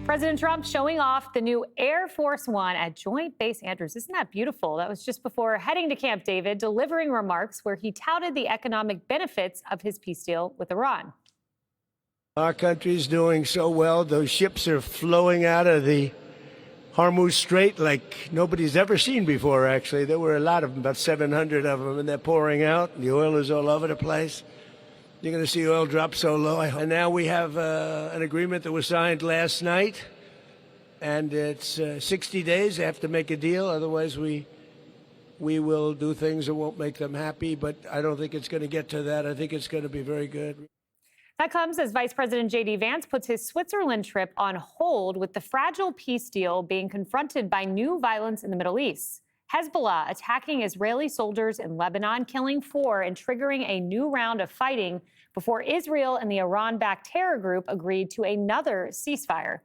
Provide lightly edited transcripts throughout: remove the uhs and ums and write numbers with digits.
President Trump showing off the new Air Force One at Joint Base Andrews. Isn't that beautiful? That was just before heading to Camp David, delivering remarks where he touted the economic benefits of his peace deal with Iran. Our country's doing so well. Those ships are flowing out of the Hormuz Strait like nobody's ever seen before, actually. There were a lot of them, about 700 of them, and they're pouring out. The oil is all over the place. You're going to see oil drop so low. And now we have an agreement that was signed last night, and it's 60 days. They have to make a deal. Otherwise, we will do things that won't make them happy. But I don't think it's going to get to that. I think it's going to be very good. That comes as Vice President J.D. Vance puts his Switzerland trip on hold with the fragile peace deal being confronted by new violence in the Middle East. Hezbollah attacking Israeli soldiers in Lebanon, killing 4 and triggering a new round of fighting before Israel and the Iran-backed terror group agreed to another ceasefire.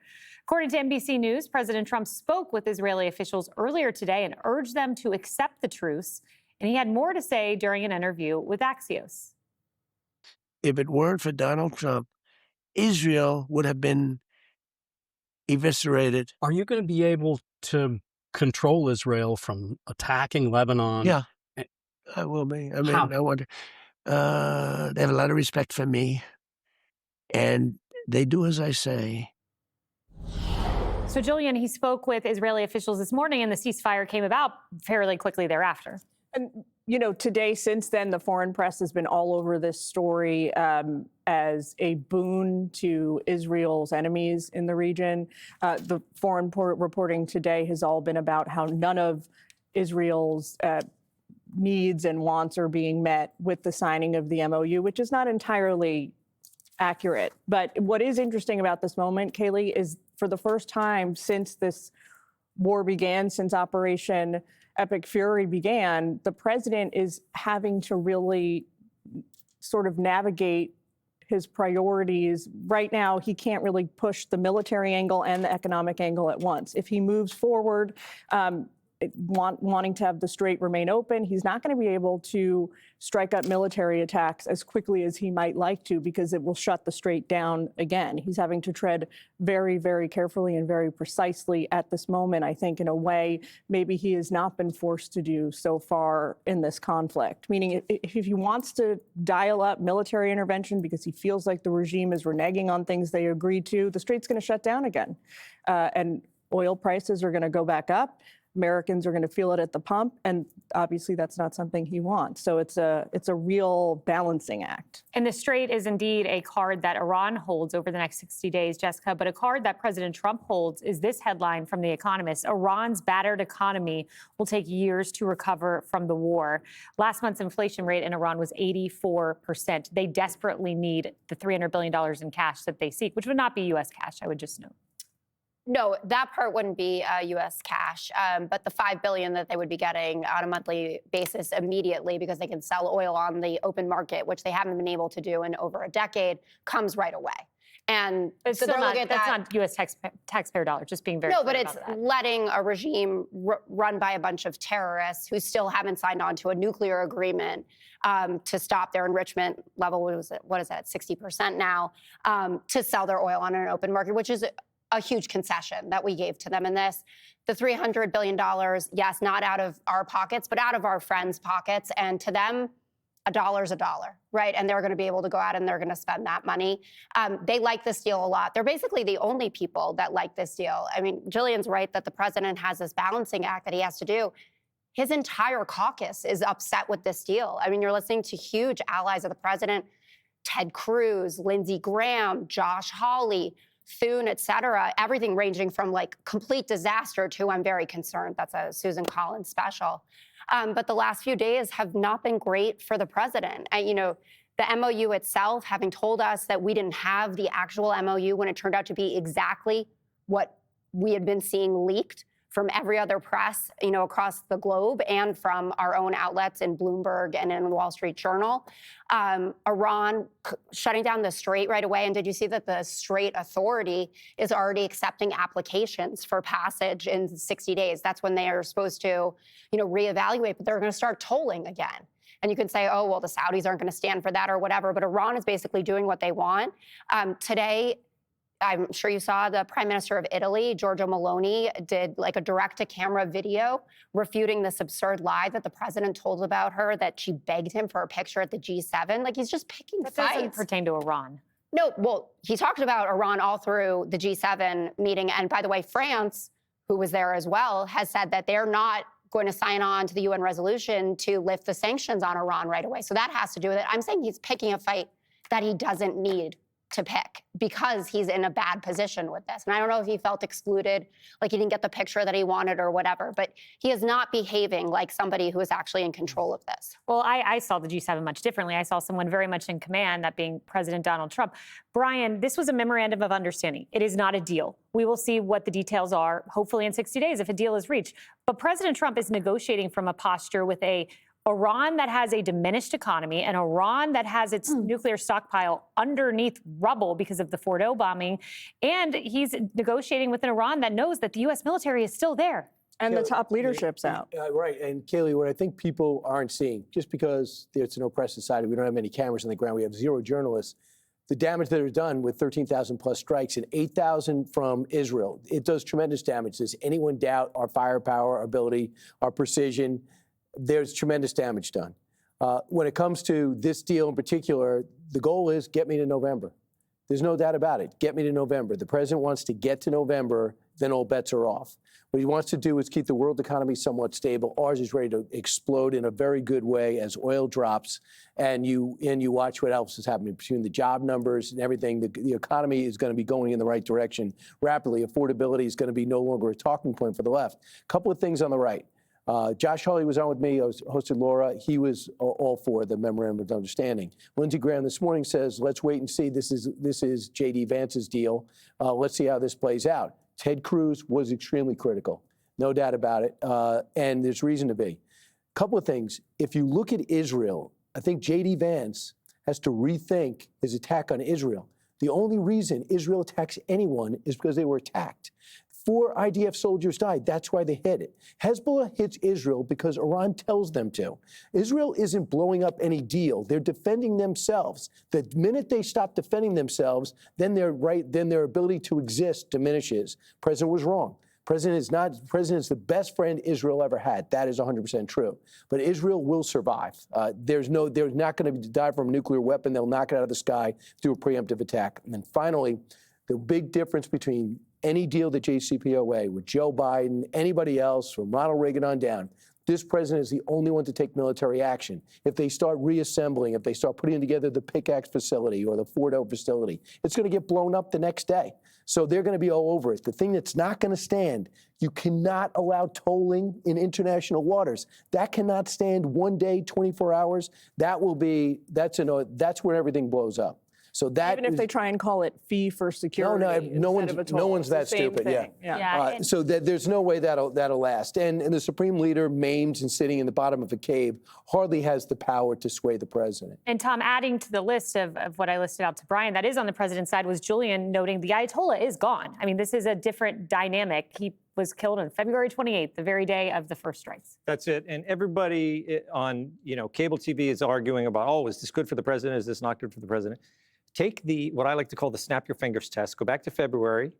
According to NBC News, President Trump spoke with Israeli officials earlier today and urged them to accept the truce. And he had more to say during an interview with Axios. If it weren't for Donald Trump, Israel would have been eviscerated. Are you going to be able to control Israel from attacking Lebanon? Yeah, I will be. I mean, How? I wonder. They have a lot of respect for me, and they do as I say. So, Julian, he spoke with Israeli officials this morning, and the ceasefire came about fairly quickly thereafter. And, you know, today, since then, the foreign press has been all over this story as a boon to Israel's enemies in the region. The foreign reporting today has all been about how none of Israel's needs and wants are being met with the signing of the MOU, which is not entirely accurate. But what is interesting about this moment, Kayleigh, is for the first time since this war began, since Operation Epic Fury began, the president is having to really sort of navigate his priorities. Right now, he can't really push the military angle and the economic angle at once. If he moves forward, wanting to have the strait remain open, he's not going to be able to strike up military attacks as quickly as he might like to, because it will shut the strait down again. He's having to tread very, very carefully and very precisely at this moment, I think, in a way maybe he has not been forced to do so far in this conflict. Meaning, if he wants to dial up military intervention because he feels like the regime is reneging on things they agreed to, the strait's going to shut down again. And oil prices are going to go back up. Americans are going to feel it at the pump, and obviously that's not something he wants. So it's a real balancing act. And the strait is indeed a card that Iran holds over the next 60 days, Jessica. But a card that President Trump holds is this headline from The Economist: Iran's battered economy will take years to recover from the war. Last month's inflation rate in Iran was 84%. They desperately need the $300 billion in cash that they seek, which would not be U.S. cash, I would just note. No, that part wouldn't be U.S. cash, but the $5 billion that they would be getting on a monthly basis immediately, because they can sell oil on the open market, which they haven't been able to do in over a decade, comes right away. And it's so still that's not U.S. taxpayer dollars, just being very no, clear but it's about that. letting a regime run by a bunch of terrorists who still haven't signed on to a nuclear agreement to stop their enrichment level. What is that, 60% now, to sell their oil on an open market, which is a huge concession that we gave to them in this. The $300 billion, yes, not out of our pockets, but out of our friends' pockets. And to them, a dollar's a dollar, right? And they're going to be able to go out and they're going to spend that money. They like this deal a lot. They're basically the only people that like this deal. I mean, Jillian's right that the president has this balancing act that he has to do. His entire caucus is upset with this deal. I mean, you're listening to huge allies of the president: Ted Cruz, Lindsey Graham, Josh Hawley, Thune, et cetera, everything ranging from like complete disaster to I'm very concerned. That's a Susan Collins special. But the last few days have not been great for the president. You know, the MOU itself, having told us that we didn't have the actual MOU when it turned out to be exactly what we had been seeing leaked from every other press, you know, across the globe, and from our own outlets in Bloomberg and in the Wall Street Journal. Iran shutting down the strait right away. And did you see that the Strait Authority is already accepting applications for passage in 60 days? That's when they are supposed to, you know, reevaluate, but they're going to start tolling again. And you can say, oh, well, the Saudis aren't going to stand for that or whatever, but Iran is basically doing what they want. Today, I'm sure you saw the Prime Minister of Italy, Giorgia Meloni, did like a direct-to-camera video refuting this absurd lie that the president told about her, that she begged him for a picture at the G7. Like, he's just picking That fights. doesn't pertain to Iran. No, well, he talked about Iran all through the G7 meeting. And by the way, France, who was there as well, has said that they're not going to sign on to the UN resolution to lift the sanctions on Iran right away. So that has to do with it. I'm saying he's picking a fight that he doesn't need to pick because he's in a bad position with this. And I don't know if he felt excluded, like he didn't get the picture that he wanted or whatever, but he is not behaving like somebody who is actually in control of this. Well, I saw the G7 much differently. I saw someone very much in command, that being President Donald Trump. Brian, this was a memorandum of understanding. It is not a deal. We will see what the details are, hopefully in 60 days, if a deal is reached. But President Trump is negotiating from a posture with Iran that has a diminished economy, and Iran that has its nuclear stockpile underneath rubble because of the Fordo bombing. And he's negotiating with an Iran that knows that the U.S. military is still there. And the top leadership's out. Right. And Kayleigh, what I think people aren't seeing, just because it's an oppressed society, we don't have many cameras on the ground, we have zero journalists, the damage that is done with 13,000 plus strikes and 8,000 from Israel, it does tremendous damage. Does anyone doubt our firepower, our ability, our precision? There's tremendous damage done. When it comes to this deal in particular, the goal is get me to November. There's no doubt about it. Get me to November. The president wants to get to November, then all bets are off. What he wants to do is keep the world economy somewhat stable. Ours is ready to explode in a very good way as oil drops, and you watch what else is happening between the job numbers and everything. The economy is going to be going in the right direction rapidly. Affordability is going to be no longer a talking point for the left. A couple of things on the right. Josh Hawley was on with me. I hosted Laura. He was all for the memorandum of understanding. Lindsey Graham this morning says, let's wait and see. This is J.D. Vance's deal. Let's see how this plays out. Ted Cruz was extremely critical, no doubt about it, and there's reason to be. A couple of things. If you look at Israel, I think J.D. Vance has to rethink his attack on Israel. The only reason Israel attacks anyone is because they were attacked. 4 IDF soldiers died. That's why they hit it. Hezbollah hits Israel because Iran tells them to. Israel isn't blowing up any deal. They're defending themselves. The minute they stop defending themselves, then their ability to exist diminishes. President was wrong. President is the best friend Israel ever had. That is 100% true. But Israel will survive. They're not going to die from a nuclear weapon. They'll knock it out of the sky through a preemptive attack. And then finally, the big difference between any deal that JCPOA with Joe Biden, anybody else, from Ronald Reagan on down, this president is the only one to take military action. If they start reassembling, if they start putting together the Pickaxe facility or the Fordo facility, it's going to get blown up the next day. So they're going to be all over it. The thing that's not going to stand, you cannot allow tolling in international waters. That cannot stand 1 day, 24 hours. That's where everything blows up. So that even if they try and call it fee for security, no one's that stupid. So there's no way that'll last. And the supreme leader, maimed and sitting in the bottom of a cave, hardly has the power to sway the president. And Tom, adding to the list of what I listed out to Brian, that is on the president's side, was Julian noting the Ayatollah is gone. I mean, this is a different dynamic. He was killed on February 28th, the very day of the first strikes. That's it. And everybody on cable TV is arguing about, oh, is this good for the president? Is this not good for the president? Take what I like to call the snap your fingers test. Go back to February,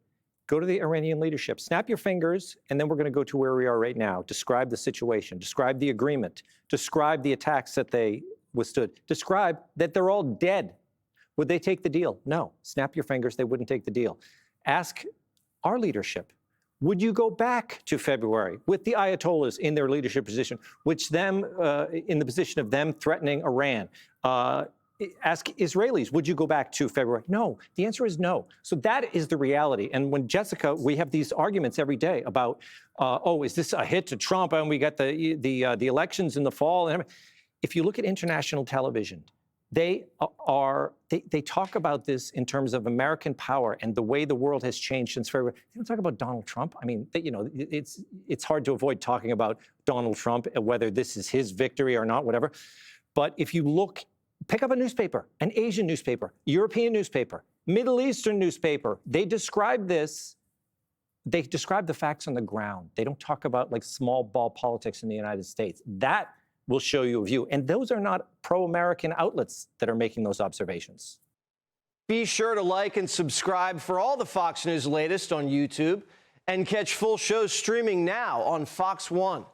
go to the Iranian leadership, snap your fingers, and then we're going to go to where we are right now. Describe the situation, describe the agreement, describe the attacks that they withstood, describe that they're all dead. Would they take the deal? No. Snap your fingers, they wouldn't take the deal. Ask our leadership, would you go back to February with the Ayatollahs in their leadership position, which them in the position of them threatening Iran? Ask Israelis, would you go back to February? No. The answer is no. So that is the reality. And when Jessica, we have these arguments every day about, oh, is this a hit to Trump? And we got the elections in the fall. And if you look at international television, they talk about this in terms of American power and the way the world has changed since February. They don't talk about Donald Trump. I mean, it's hard to avoid talking about Donald Trump, whether this is his victory or not, whatever. But if you look, pick up a newspaper, an Asian newspaper, European newspaper, Middle Eastern newspaper. They describe this. They describe the facts on the ground. They don't talk about like small ball politics in the United States. That will show you a view. And those are not pro-American outlets that are making those observations. Be sure to like and subscribe for all the Fox News latest on YouTube and catch full shows streaming now on Fox One.